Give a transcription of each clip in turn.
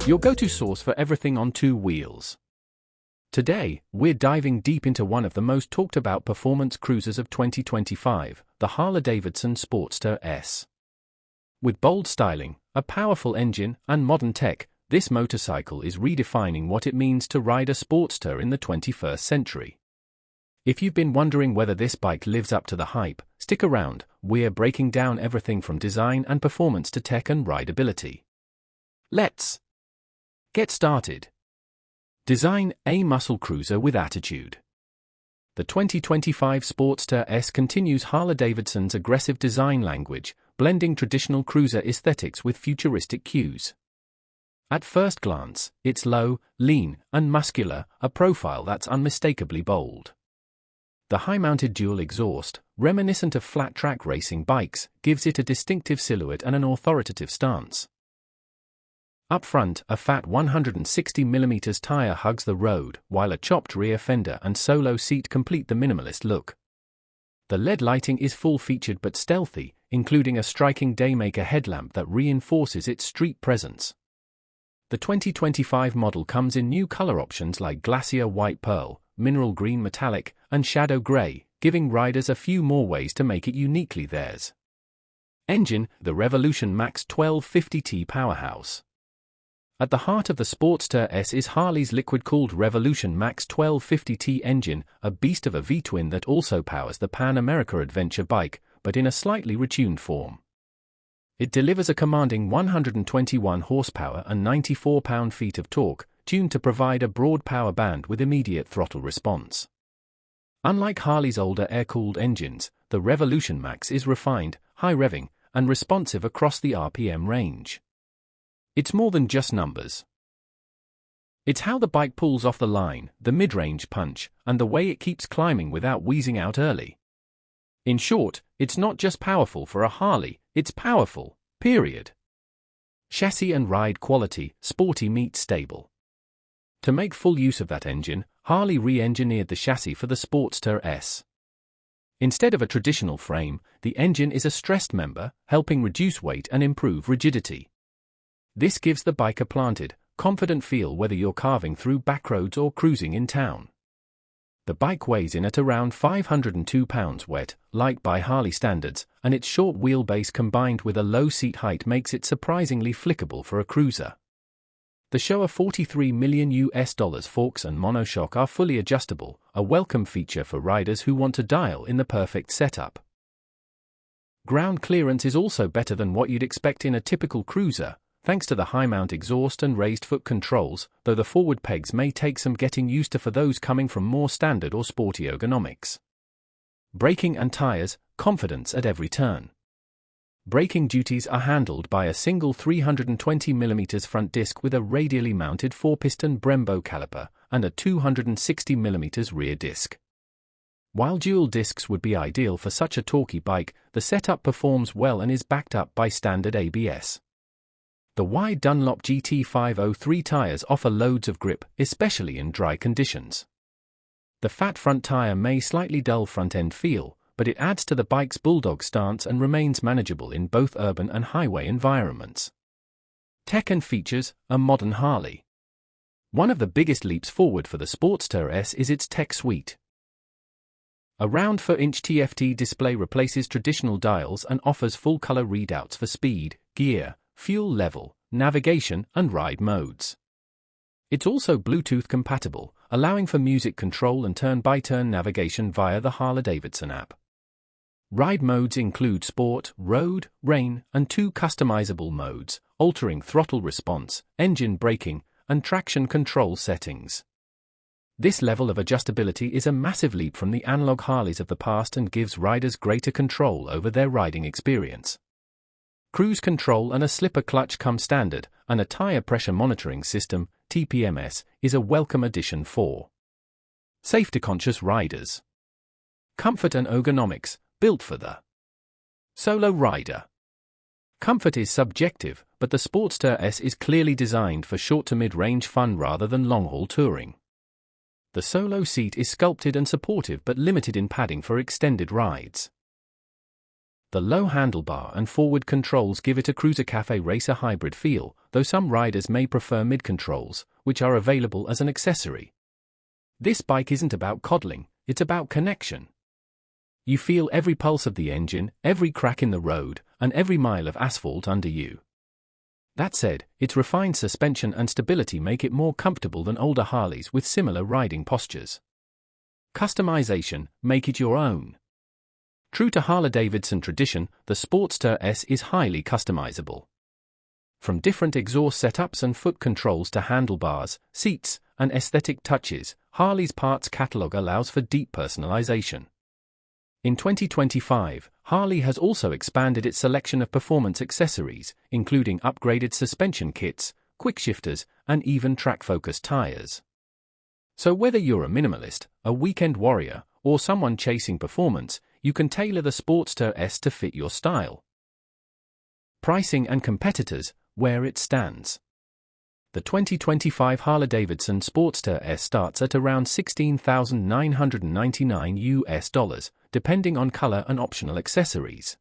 your go-to source for everything on two wheels. Today, we're diving deep into one of the most talked about performance cruisers of 2025, the Harley-Davidson Sportster S. With bold styling, a powerful engine, and modern tech, this motorcycle is redefining what it means to ride a Sportster in the 21st century. If you've been wondering whether this bike lives up to the hype, stick around. We're breaking down everything from design and performance to tech and rideability. Let's get started. Design: a muscle cruiser with attitude. The 2025 Sportster S continues Harley-Davidson's aggressive design language, blending traditional cruiser aesthetics with futuristic cues. At first glance, it's low, lean, and muscular, a profile that's unmistakably bold. The high-mounted dual exhaust, reminiscent of flat-track racing bikes, gives it a distinctive silhouette and an authoritative stance. Up front, a fat 160mm tire hugs the road, while a chopped rear fender and solo seat complete the minimalist look. The LED lighting is full-featured but stealthy, including a striking Daymaker headlamp that reinforces its street presence. The 2025 model comes in new color options like Glacier White Pearl, Mineral Green Metallic, and Shadow Gray, giving riders a few more ways to make it uniquely theirs. Engine: the Revolution Max 1250T powerhouse. At the heart of the Sportster S is Harley's liquid-cooled Revolution Max 1250T engine, a beast of a V-twin that also powers the Pan America adventure bike, but in a slightly retuned form. It delivers a commanding 121 horsepower and 94 pound-feet of torque, tuned to provide a broad power band with immediate throttle response. Unlike Harley's older air-cooled engines, the Revolution Max is refined, high-revving, and responsive across the RPM range. It's more than just numbers. It's how the bike pulls off the line, the mid-range punch, and the way it keeps climbing without wheezing out early. In short, it's not just powerful for a Harley, it's powerful, period. Chassis and ride quality: sporty meets stable. To make full use of that engine, Harley re-engineered the chassis for the Sportster S. Instead of a traditional frame, the engine is a stressed member, helping reduce weight and improve rigidity. This gives the bike a planted, confident feel whether you're carving through backroads or cruising in town. The bike weighs in at around 502 pounds wet, light by Harley standards, and its short wheelbase combined with a low seat height makes it surprisingly flickable for a cruiser. The Showa $43 million forks and monoshock are fully adjustable, a welcome feature for riders who want to dial in the perfect setup. Ground clearance is also better than what you'd expect in a typical cruiser, thanks to the high-mount exhaust and raised foot controls, though the forward pegs may take some getting used to for those coming from more standard or sporty ergonomics. Braking and tires: confidence at every turn. Braking duties are handled by a single 320mm front disc with a radially mounted 4-piston Brembo caliper and a 260mm rear disc. While dual discs would be ideal for such a torquey bike, the setup performs well and is backed up by standard ABS. The wide Dunlop GT503 tires offer loads of grip, especially in dry conditions. The fat front tire may slightly dull front-end feel, but it adds to the bike's bulldog stance and remains manageable in both urban and highway environments. Tech and features: a modern Harley. One of the biggest leaps forward for the Sportster S is its tech suite. A round 4-inch TFT display replaces traditional dials and offers full-color readouts for speed, gear, fuel level, navigation, and ride modes. It's also Bluetooth compatible, allowing for music control and turn-by-turn navigation via the Harley-Davidson app. Ride modes include Sport, Road, Rain, and 2 customizable modes, altering throttle response, engine braking, and traction control settings. This level of adjustability is a massive leap from the analog Harleys of the past and gives riders greater control over their riding experience. Cruise control and a slipper clutch come standard, and a tire pressure monitoring system, TPMS, is a welcome addition for safety-conscious riders. Comfort and ergonomics: built for the solo rider. Comfort is subjective, but the Sportster S is clearly designed for short to mid-range fun rather than long-haul touring. The solo seat is sculpted and supportive but limited in padding for extended rides. The low handlebar and forward controls give it a cruiser cafe racer hybrid feel, though some riders may prefer mid-controls, which are available as an accessory. This bike isn't about coddling, it's about connection. You feel every pulse of the engine, every crack in the road, and every mile of asphalt under you. That said, its refined suspension and stability make it more comfortable than older Harleys with similar riding postures. Customization, make it your own. True to Harley-Davidson tradition, the Sportster S is highly customizable. From different exhaust setups and foot controls to handlebars, seats, and aesthetic touches, Harley's parts catalog allows for deep personalization. In 2025, Harley has also expanded its selection of performance accessories, including upgraded suspension kits, quickshifters, and even track-focused tires. So whether you're a minimalist, a weekend warrior, or someone chasing performance, you can tailor the Sportster S to fit your style. Pricing and competitors, where it stands. The 2025 Harley-Davidson Sportster S starts at around $16,999, depending on color and optional accessories.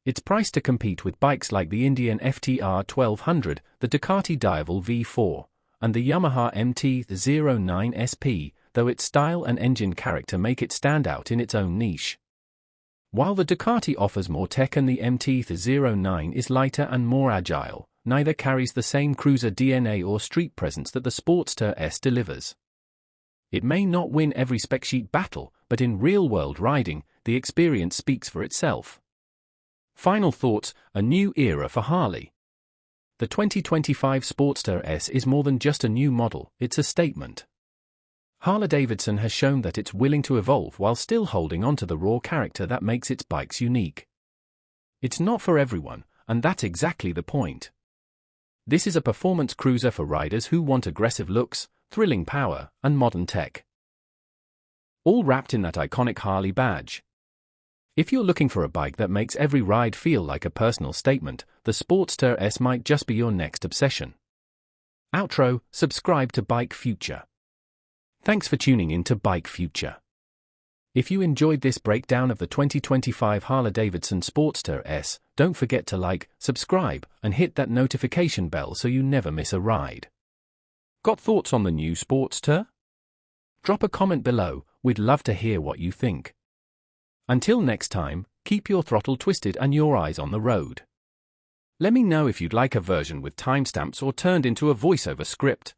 It's priced to compete with bikes like the Indian FTR 1200, the Ducati Diavel V4, and the Yamaha MT-09 SP, though its style and engine character make it stand out in its own niche. While the Ducati offers more tech and the MT-09 is lighter and more agile, neither carries the same cruiser DNA or street presence that the Sportster S delivers. It may not win every spec sheet battle, but in real-world riding, the experience speaks for itself. Final thoughts, a new era for Harley. The 2025 Sportster S is more than just a new model, it's a statement. Harley-Davidson has shown that it's willing to evolve while still holding on to the raw character that makes its bikes unique. It's not for everyone, and that's exactly the point. This is a performance cruiser for riders who want aggressive looks, thrilling power, and modern tech. All wrapped in that iconic Harley badge. If you're looking for a bike that makes every ride feel like a personal statement, the Sportster S might just be your next obsession. Outro, subscribe to Bike Future. Thanks for tuning in to Bike Future. If you enjoyed this breakdown of the 2025 Harley-Davidson Sportster S, don't forget to like, subscribe, and hit that notification bell so you never miss a ride. Got thoughts on the new Sportster? Drop a comment below, we'd love to hear what you think. Until next time, keep your throttle twisted and your eyes on the road. Let me know if you'd like a version with timestamps or turned into a voiceover script.